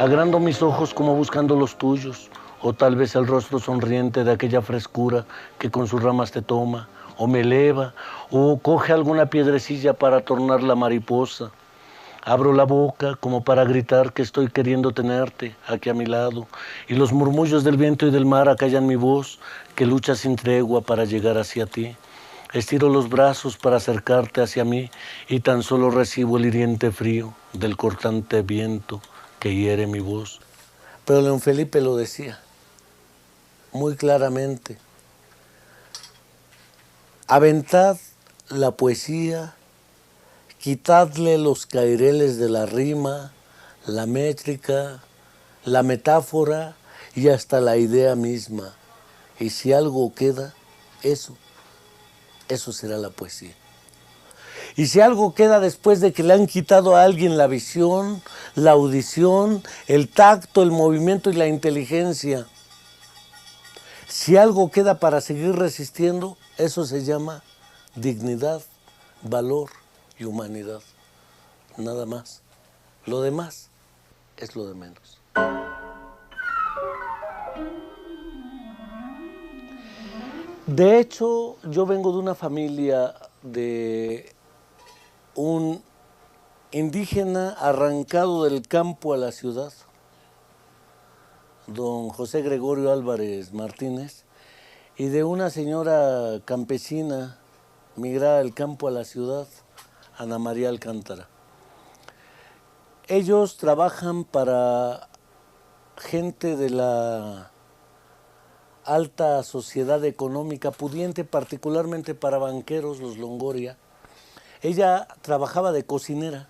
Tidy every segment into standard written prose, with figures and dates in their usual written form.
Agrando mis ojos como buscando los tuyos, o tal vez el rostro sonriente de aquella frescura que con sus ramas te toma, o me eleva, o coge alguna piedrecilla para tornar la mariposa. Abro la boca como para gritar que estoy queriendo tenerte aquí a mi lado, y los murmullos del viento y del mar acallan mi voz, que lucha sin tregua para llegar hacia ti. Estiro los brazos para acercarte hacia mí y tan solo recibo el hiriente frío del cortante viento que hiere mi voz. Pero León Felipe lo decía muy claramente: aventad la poesía, quitadle los caireles de la rima, la métrica, la metáfora y hasta la idea misma. Y si algo queda, eso será la poesía. Y si algo queda después de que le han quitado a alguien la visión, la audición, el tacto, el movimiento y la inteligencia, si algo queda para seguir resistiendo, eso se llama dignidad, valor y humanidad. Nada más. Lo demás es lo de menos. De hecho, yo vengo de una familia de un indígena arrancado del campo a la ciudad, don José Gregorio Álvarez Martínez, y de una señora campesina migrada del campo a la ciudad, Ana María Alcántara. Ellos trabajan para gente de la alta sociedad económica pudiente, particularmente para banqueros, los Longoria. Ella trabajaba de cocinera,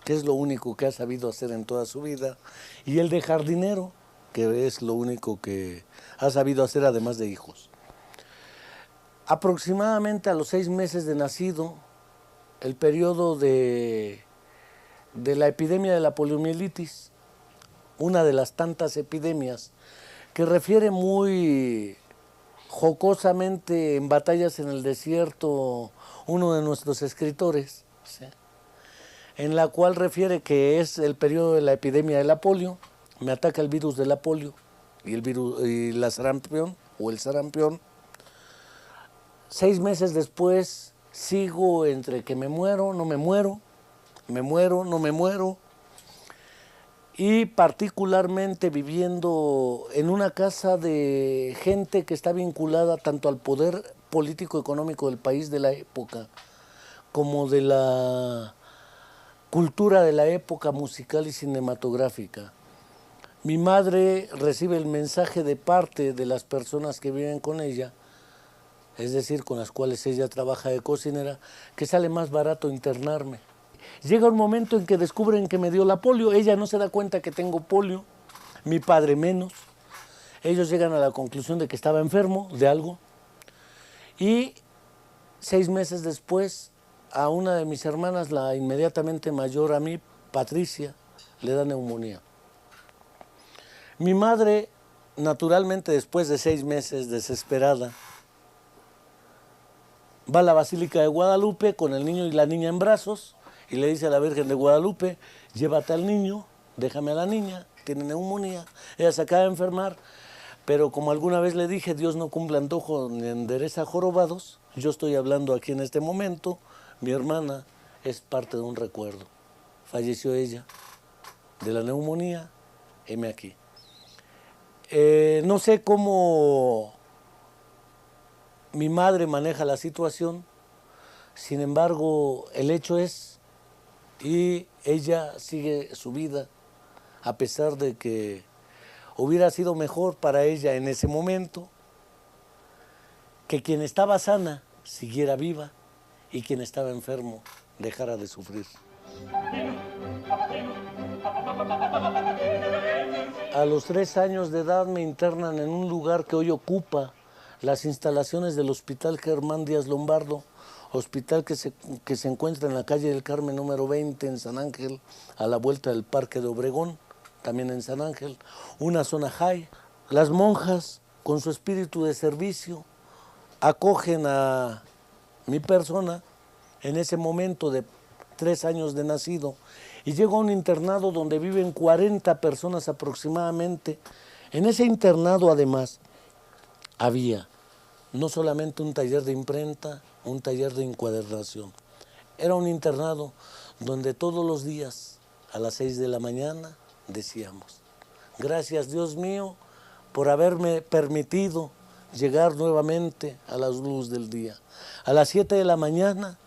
que es lo único que ha sabido hacer en toda su vida, y él de jardinero, que es lo único que ha sabido hacer además de hijos. Aproximadamente a los 6 meses de nacido, el periodo de la epidemia de la poliomielitis, una de las tantas epidemias que refiere muy jocosamente en Batallas en el Desierto uno de nuestros escritores, ¿sí?, en la cual refiere que es el periodo de la epidemia de la polio. Me ataca el virus de la polio y la sarampión o el sarampión. 6 meses después sigo entre que me muero, no me muero, me muero, no me muero, y particularmente viviendo en una casa de gente que está vinculada tanto al poder político económico del país de la época como de la cultura de la época musical y cinematográfica. Mi madre recibe el mensaje de parte de las personas que viven con ella, es decir, con las cuales ella trabaja de cocinera, que sale más barato internarme. Llega un momento en que descubren que me dio la polio. Ella no se da cuenta que tengo polio, mi padre menos. Ellos llegan a la conclusión de que estaba enfermo de algo. Y 6 meses después, a una de mis hermanas, la inmediatamente mayor a mí, Patricia, le da neumonía. Mi madre, naturalmente, después de 6 meses, desesperada, va a la Basílica de Guadalupe con el niño y la niña en brazos y le dice a la Virgen de Guadalupe: llévate al niño, déjame a la niña, tiene neumonía, ella se acaba de enfermar, pero como alguna vez le dije, Dios no cumple antojo ni endereza jorobados. Yo estoy hablando aquí en este momento, mi hermana es parte de un recuerdo. Falleció ella de la neumonía, heme aquí. No sé cómo mi madre maneja la situación, sin embargo, el hecho es, y ella sigue su vida, a pesar de que hubiera sido mejor para ella en ese momento que quien estaba sana siguiera viva y quien estaba enfermo dejara de sufrir. A los 3 años de edad me internan en un lugar que hoy ocupa las instalaciones del Hospital Germán Díaz Lombardo, hospital que se encuentra en la calle del Carmen número 20 en San Ángel, a la vuelta del Parque de Obregón, también en San Ángel, una zona high. Las monjas, con su espíritu de servicio, acogen a mi persona en ese momento de 3 años de nacido y llego a un internado donde viven 40 personas aproximadamente. En ese internado además había no solamente un taller de imprenta, un taller de encuadernación. Era un internado donde todos los días a las 6 de la mañana decíamos: gracias Dios mío por haberme permitido llegar nuevamente a la luz del día. A las 7 de la mañana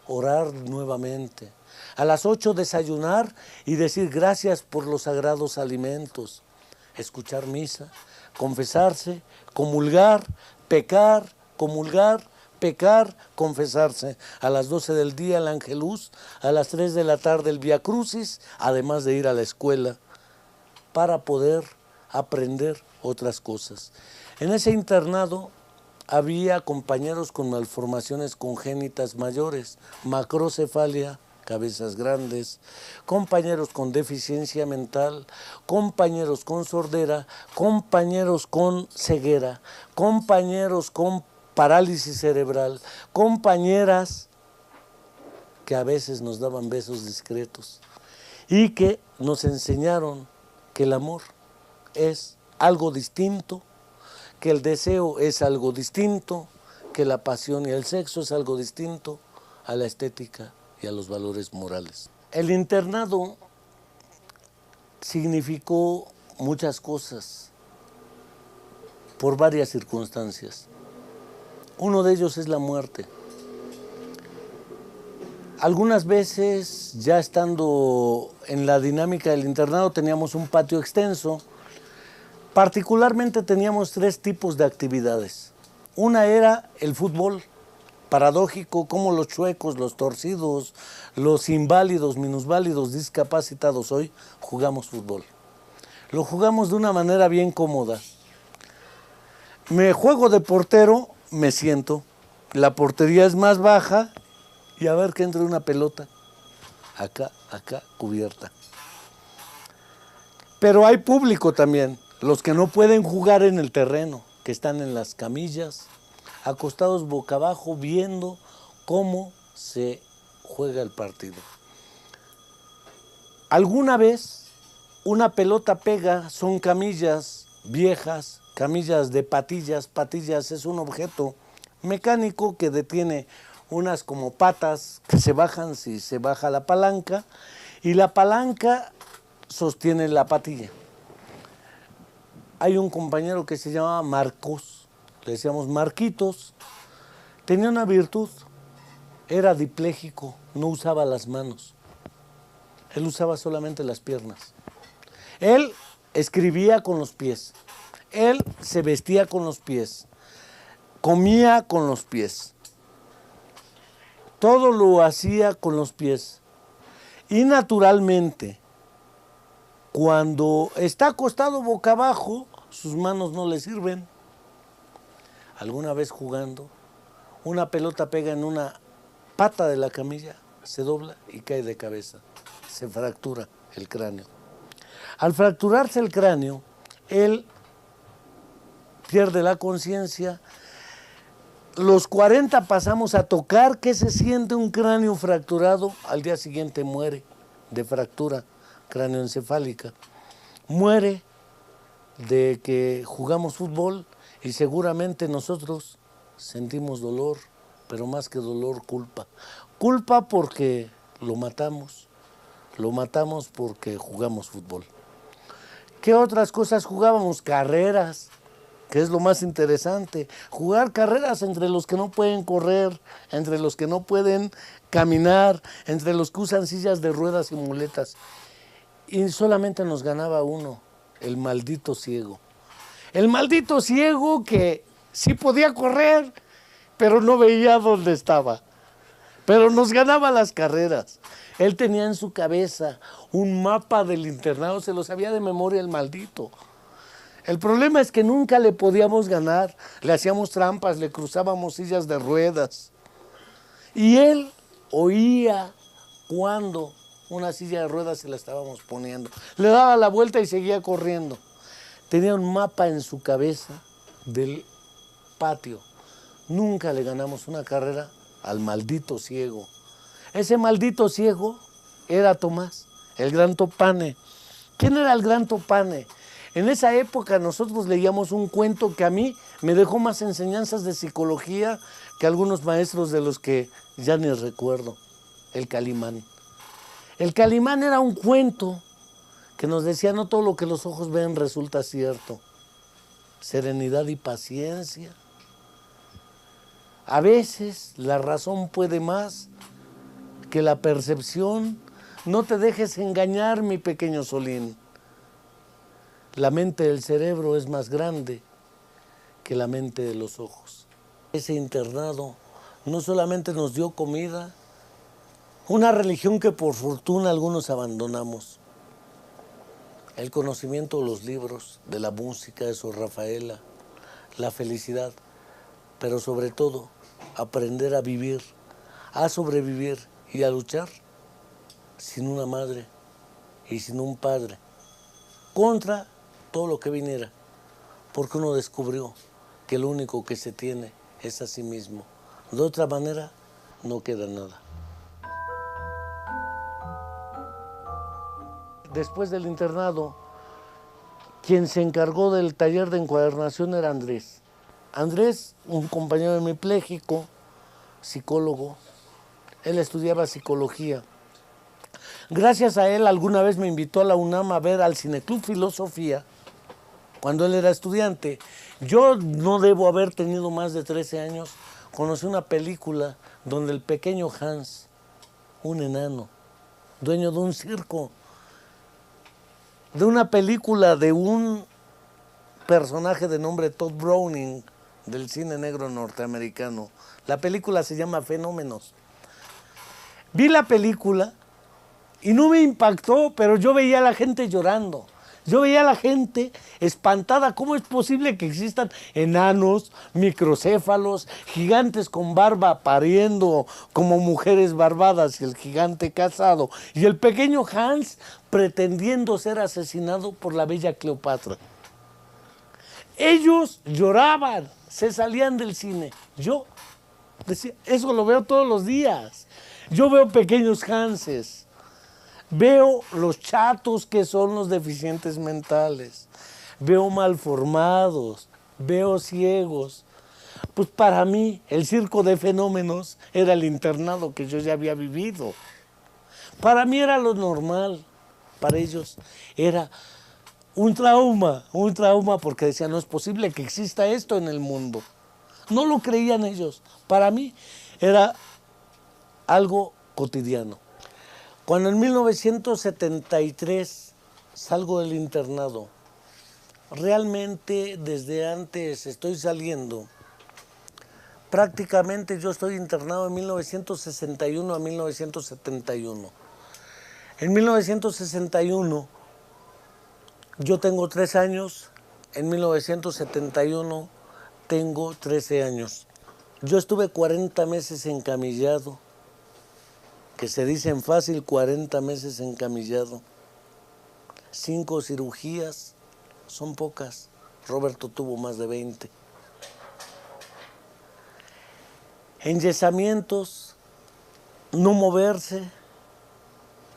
orar nuevamente. A las 8 desayunar y decir gracias por los sagrados alimentos. Escuchar misa, confesarse, comulgar, pecar, comulgar, pecar, confesarse. A las 12 del día el Angelus, a las 3 de la tarde el Vía Crucis, además de ir a la escuela para poder aprender otras cosas. En ese internado había compañeros con malformaciones congénitas mayores, macrocefalia, cabezas grandes, compañeros con deficiencia mental, compañeros con sordera, compañeros con ceguera, compañeros con parálisis cerebral, compañeras que a veces nos daban besos discretos y que nos enseñaron que el amor es algo distinto, que el deseo es algo distinto, que la pasión y el sexo es algo distinto a la estética y a los valores morales. El internado significó muchas cosas por varias circunstancias. Uno de ellos es la muerte. Algunas veces, ya estando en la dinámica del internado, teníamos un patio extenso. Particularmente teníamos 3 tipos de actividades. Una era el fútbol, paradójico, como los chuecos, los torcidos, los inválidos, minusválidos, discapacitados hoy, jugamos fútbol. Lo jugamos de una manera bien cómoda. Me juego de portero, me siento, la portería es más baja y a ver que entre una pelota, acá, cubierta. Pero hay público también, los que no pueden jugar en el terreno, que están en las camillas, acostados boca abajo, viendo cómo se juega el partido. Alguna vez una pelota pega, son camillas viejas, camillas de patillas. Patillas es un objeto mecánico que detiene unas como patas que se bajan si se baja la palanca, y la palanca sostiene la patilla. Hay un compañero que se llamaba Marcos, le decíamos Marquitos, tenía una virtud, era dipléjico, no usaba las manos, él usaba solamente las piernas. Él escribía con los pies, él se vestía con los pies, comía con los pies, todo lo hacía con los pies. Y naturalmente, cuando está acostado boca abajo, sus manos no le sirven. Alguna vez jugando, una pelota pega en una pata de la camilla, se dobla y cae de cabeza. Se fractura el cráneo. Al fracturarse el cráneo, él pierde la conciencia. Los 40 pasamos a tocar qué se siente un cráneo fracturado. Al día siguiente muere de fractura cráneoencefálica. Muere de que jugamos fútbol y seguramente nosotros sentimos dolor, pero más que dolor, culpa. Culpa porque lo matamos porque jugamos fútbol. ¿Qué otras cosas jugábamos? Carreras, que es lo más interesante. Jugar carreras entre los que no pueden correr, entre los que no pueden caminar, entre los que usan sillas de ruedas y muletas. Y solamente nos ganaba uno, el maldito ciego. El maldito ciego que sí podía correr, pero no veía dónde estaba. Pero nos ganaba las carreras. Él tenía en su cabeza un mapa del internado, se lo sabía de memoria el maldito. El problema es que nunca le podíamos ganar, le hacíamos trampas, le cruzábamos sillas de ruedas. Y él oía cuando una silla de ruedas se la estábamos poniendo. Le daba la vuelta y seguía corriendo. Tenía un mapa en su cabeza del patio. Nunca le ganamos una carrera al maldito ciego. Ese maldito ciego era Tomás. el Gran Topane. ¿Quién era el Gran Topane? En esa época nosotros leíamos un cuento que a mí me dejó más enseñanzas de psicología que algunos maestros de los que ya ni recuerdo. El Calimán. El Calimán era un cuento que nos decía: no todo lo que los ojos ven resulta cierto. Serenidad y paciencia. A veces la razón puede más que la percepción. No te dejes engañar, mi pequeño Solín. La mente del cerebro es más grande que la mente de los ojos. Ese internado no solamente nos dio comida, una religión que por fortuna algunos abandonamos, el conocimiento de los libros, de la música, de Sor Rafaela, la felicidad, pero sobre todo aprender a vivir, a sobrevivir y a luchar sin una madre y sin un padre, contra todo lo que viniera, porque uno descubrió que lo único que se tiene es a sí mismo. De otra manera, no queda nada. Después del internado, quien se encargó del taller de encuadernación era Andrés. Andrés, un compañero hemipléjico, psicólogo, él estudiaba psicología. Gracias a él, alguna vez me invitó a la UNAM a ver al Cineclub Filosofía, cuando él era estudiante. Yo no debo haber tenido más de 13 años. Conocí una película donde el pequeño Hans, un enano, dueño de un circo, de una película de un personaje de nombre Todd Browning, del cine negro norteamericano. La película se llama Fenómenos. Vi la película y no me impactó, pero yo veía a la gente llorando. Yo veía a la gente espantada. ¿Cómo es posible que existan enanos, microcéfalos, gigantes con barba pariendo como mujeres barbadas y el gigante casado? Y el pequeño Hans pretendiendo ser asesinado por la bella Cleopatra. Ellos lloraban, se salían del cine. Yo decía, eso lo veo todos los días. Yo veo pequeños Hanses. Veo los chatos que son los deficientes mentales, veo malformados, veo ciegos. Pues para mí el circo de Fenómenos era el internado que yo ya había vivido. Para mí era lo normal, para ellos era un trauma porque decían, no es posible que exista esto en el mundo. No lo creían ellos, para mí era algo cotidiano. Cuando en 1973 salgo del internado, realmente desde antes estoy saliendo. Prácticamente yo estoy internado en 1961 a 1971. En 1961 yo tengo 3 años, en 1971 tengo 13 años. Yo estuve 40 meses encamillado. Que se dicen fácil, 40 meses encamillado. 5 cirugías, son pocas. Roberto tuvo más de 20. Enyesamientos, no moverse,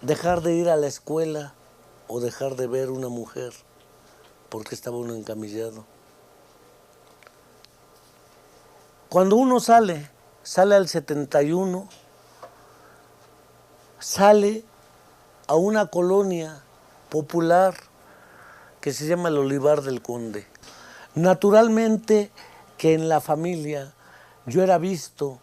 dejar de ir a la escuela o dejar de ver una mujer porque estaba uno encamillado. Cuando uno sale al 71, sale a una colonia popular que se llama el Olivar del Conde. Naturalmente que en la familia yo era visto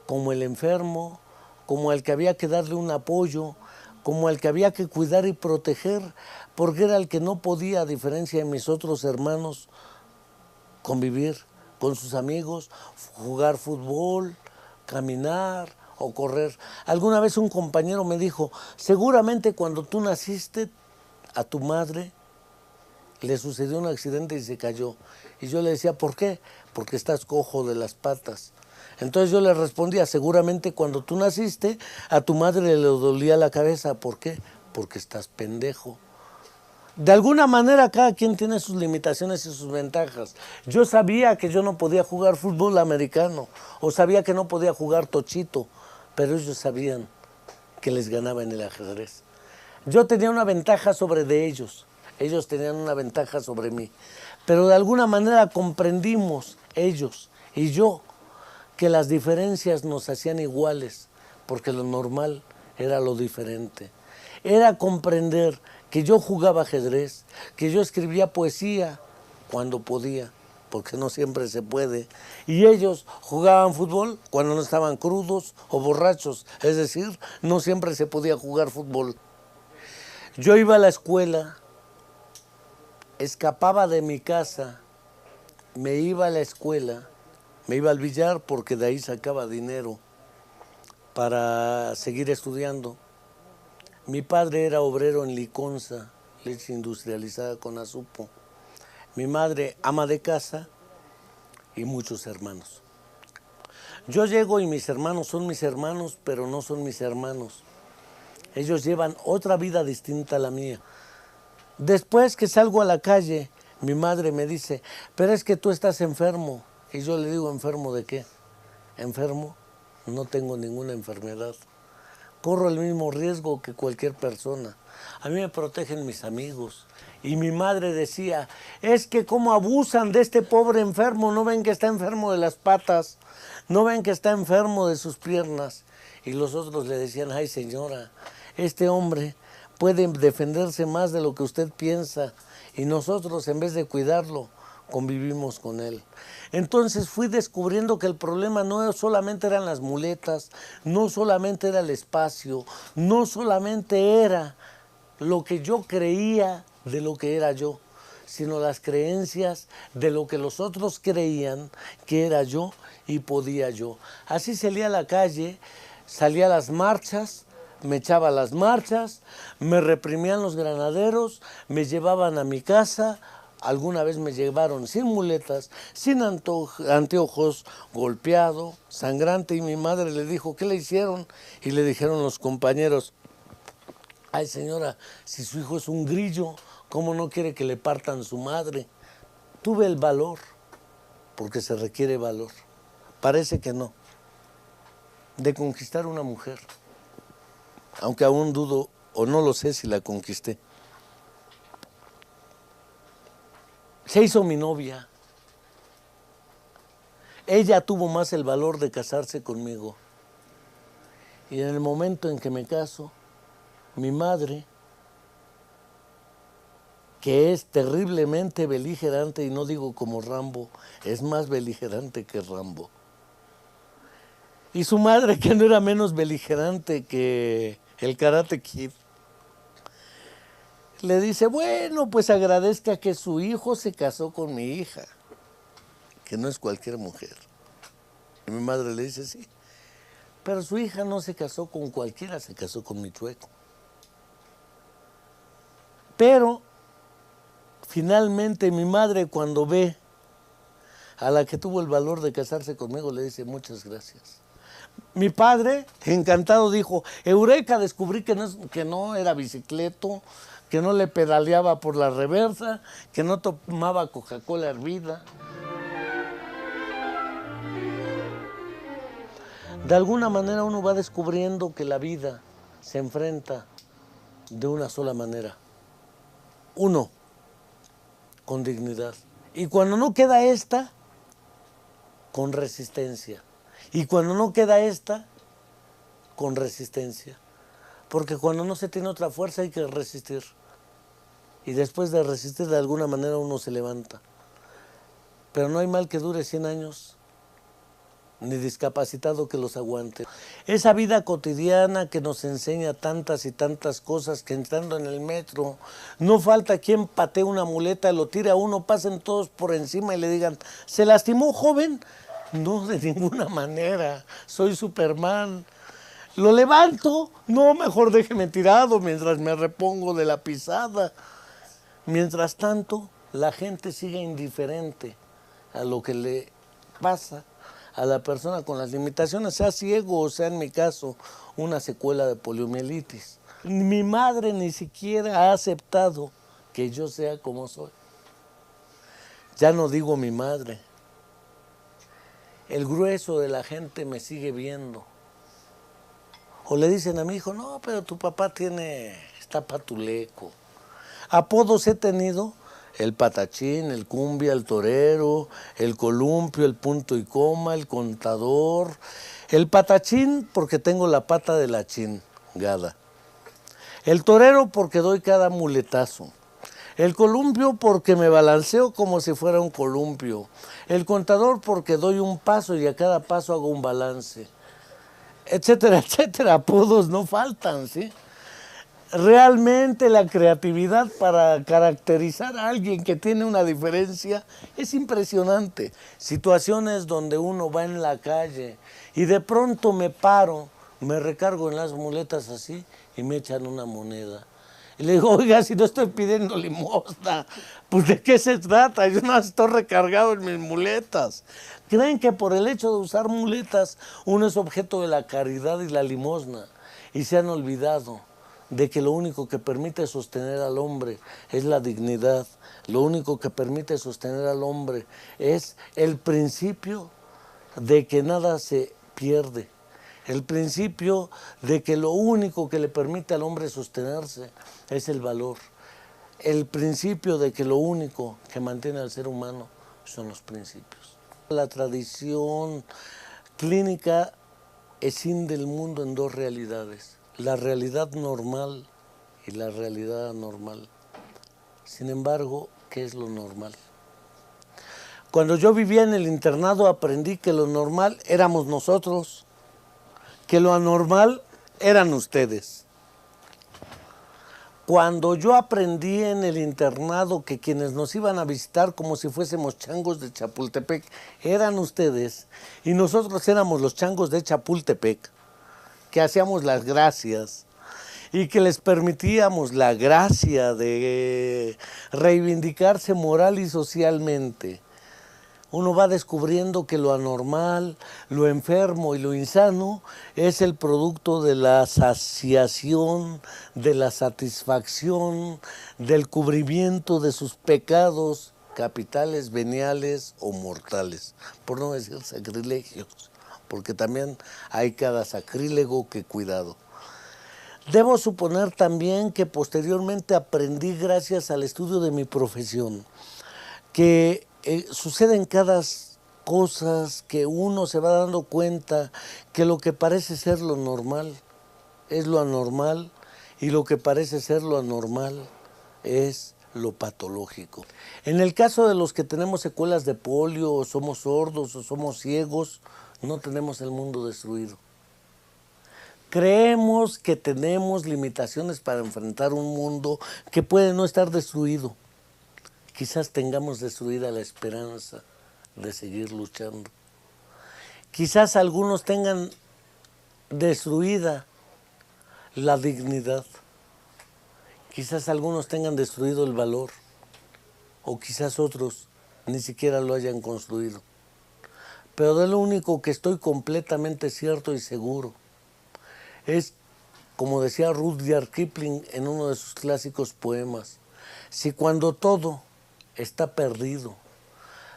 como el enfermo, como el que había que darle un apoyo, como el que había que cuidar y proteger, porque era el que no podía, a diferencia de mis otros hermanos, convivir con sus amigos, jugar fútbol, caminar o correr. Alguna vez un compañero me dijo, seguramente cuando tú naciste, a tu madre le sucedió un accidente y se cayó. Y yo le decía, ¿por qué? Porque estás cojo de las patas. Entonces yo le respondía, seguramente cuando tú naciste, a tu madre le dolía la cabeza. ¿Por qué? Porque estás pendejo. De alguna manera cada quien tiene sus limitaciones y sus ventajas. Yo sabía que yo no podía jugar fútbol americano o sabía que no podía jugar tochito, pero ellos sabían que les ganaba en el ajedrez. Yo tenía una ventaja sobre de ellos tenían una ventaja sobre mí, pero de alguna manera comprendimos ellos y yo que las diferencias nos hacían iguales, porque lo normal era lo diferente. Era comprender que yo jugaba ajedrez, que yo escribía poesía cuando podía, porque no siempre se puede, y ellos jugaban fútbol cuando no estaban crudos o borrachos, es decir, no siempre se podía jugar fútbol. Yo iba a la escuela, escapaba de mi casa, me iba a la escuela, me iba al billar porque de ahí sacaba dinero para seguir estudiando. Mi padre era obrero en Liconza, leche industrializada con Azupo. Mi madre ama de casa y muchos hermanos. Yo llego y mis hermanos son mis hermanos, pero no son mis hermanos. Ellos llevan otra vida distinta a la mía. Después que salgo a la calle, mi madre me dice, pero es que tú estás enfermo. Y yo le digo, ¿enfermo de qué? ¿Enfermo? No tengo ninguna enfermedad. Corro el mismo riesgo que cualquier persona. A mí me protegen mis amigos. Y mi madre decía, es que cómo abusan de este pobre enfermo, no ven que está enfermo de las patas, no ven que está enfermo de sus piernas. Y los otros le decían, ay señora, este hombre puede defenderse más de lo que usted piensa. Y nosotros, en vez de cuidarlo, convivimos con él. Entonces fui descubriendo que el problema no solamente eran las muletas, no solamente era el espacio, no solamente era lo que yo creía de lo que era yo, sino las creencias de lo que los otros creían que era yo y podía yo. Así salía a la calle, salía a las marchas, me echaba a las marchas, me reprimían los granaderos, me llevaban a mi casa. Alguna vez me llevaron sin muletas, sin anteojos, golpeado, sangrante, y mi madre le dijo, ¿qué le hicieron? Y le dijeron los compañeros, ay señora, si su hijo es un grillo, ¿cómo no quiere que le partan su madre? Tuve el valor, porque se requiere valor, parece que no, de conquistar una mujer, aunque aún dudo o no lo sé si la conquisté. Se hizo mi novia. Ella tuvo más el valor de casarse conmigo. Y en el momento en que me caso, mi madre, que es terriblemente beligerante, y no digo como Rambo, es más beligerante que Rambo. Y su madre, que no era menos beligerante que el Karate Kid, le dice, bueno, pues agradezca que su hijo se casó con mi hija, que no es cualquier mujer. Y mi madre le dice, sí, pero su hija no se casó con cualquiera, se casó con mi chueco. Pero finalmente mi madre, cuando ve a la que tuvo el valor de casarse conmigo, le dice, muchas gracias. Mi padre, encantado, dijo, eureka, descubrí que no era bicicleto, que no le pedaleaba por la reversa, que no tomaba Coca-Cola hervida. De alguna manera uno va descubriendo que la vida se enfrenta de una sola manera. Uno, con dignidad. Y cuando no queda esta, con resistencia. Y cuando no queda esta, con resistencia. Porque cuando no se tiene otra fuerza hay que resistir. Y después de resistir, de alguna manera uno se levanta. Pero no hay mal que dure 100 años, ni discapacitado que los aguante. Esa vida cotidiana que nos enseña tantas y tantas cosas, que entrando en el metro, no falta quien patee una muleta, lo tire a uno, pasen todos por encima y le digan, ¿se lastimó, joven? No, de ninguna manera, soy Superman. Lo levanto, no, mejor déjeme tirado mientras me repongo de la pisada. Mientras tanto, la gente sigue indiferente a lo que le pasa a la persona con las limitaciones, sea ciego o sea, en mi caso, una secuela de poliomielitis. Mi madre ni siquiera ha aceptado que yo sea como soy. Ya no digo mi madre. El grueso de la gente me sigue viendo. O le dicen a mi hijo, no, pero tu papá tiene Tapatuleco. Apodos he tenido: el patachín, el cumbia, el torero, el columpio, el punto y coma, el contador. El patachín porque tengo la pata de la chingada. El torero porque doy cada muletazo. El columpio porque me balanceo como si fuera un columpio. El contador porque doy un paso y a cada paso hago un balance. Etcétera, etcétera. Apodos no faltan, ¿sí? Realmente la creatividad para caracterizar a alguien que tiene una diferencia es impresionante. Situaciones donde uno va en la calle y de pronto me paro, me recargo en las muletas así y me echan una moneda. Y le digo, oiga, si no estoy pidiendo limosna, pues ¿de qué se trata? Yo no estoy recargado en mis muletas. Creen que por el hecho de usar muletas uno es objeto de la caridad y la limosna y se han olvidado de que lo único que permite sostener al hombre es la dignidad, lo único que permite sostener al hombre es el principio de que nada se pierde, el principio de que lo único que le permite al hombre sostenerse es el valor, el principio de que lo único que mantiene al ser humano son los principios. La tradición clínica escinde el mundo en dos realidades: la realidad normal y la realidad anormal. Sin embargo, ¿qué es lo normal? Cuando yo vivía en el internado aprendí que lo normal éramos nosotros, que lo anormal eran ustedes. Cuando yo aprendí en el internado que quienes nos iban a visitar como si fuésemos changos de Chapultepec eran ustedes y nosotros éramos los changos de Chapultepec, que hacíamos las gracias y que les permitíamos la gracia de reivindicarse moral y socialmente, uno va descubriendo que lo anormal, lo enfermo y lo insano es el producto de la saciación, de la satisfacción, del cubrimiento de sus pecados capitales, veniales o mortales, por no decir sacrilegios, porque también hay cada sacrílego que cuidado. Debo suponer también que posteriormente aprendí, gracias al estudio de mi profesión, que suceden cada cosas que uno se va dando cuenta que lo que parece ser lo normal es lo anormal y lo que parece ser lo anormal es lo patológico. En el caso de los que tenemos secuelas de polio, o somos sordos, o somos ciegos, no tenemos el mundo destruido. Creemos que tenemos limitaciones para enfrentar un mundo que puede no estar destruido. Quizás tengamos destruida la esperanza de seguir luchando. Quizás algunos tengan destruida la dignidad. Quizás algunos tengan destruido el valor. O quizás otros ni siquiera lo hayan construido. Pero de lo único que estoy completamente cierto y seguro es, como decía Rudyard Kipling en uno de sus clásicos poemas, si cuando todo está perdido,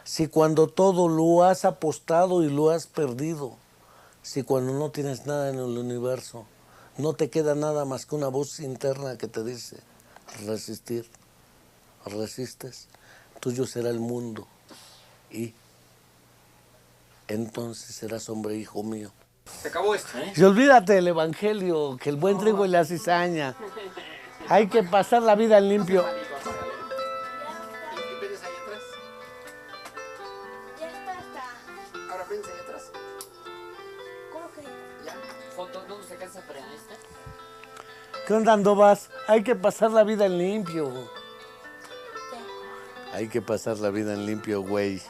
si cuando todo lo has apostado y lo has perdido, si cuando no tienes nada en el universo, no te queda nada más que una voz interna que te dice, resistir, resistes, tuyo será el mundo y entonces serás hombre, hijo mío. Se acabó esto, ¿eh? Y olvídate del evangelio, que el buen trigo y la cizaña. Hay que pasar la vida en limpio. Ahora prensa ahí atrás. ¿Cómo que? Ya. Foto, ¿dónde se cansa para esta? ¿Qué onda, Andovas? Hay que pasar la vida en limpio. ¿Qué? Hay que pasar la vida en limpio, güey.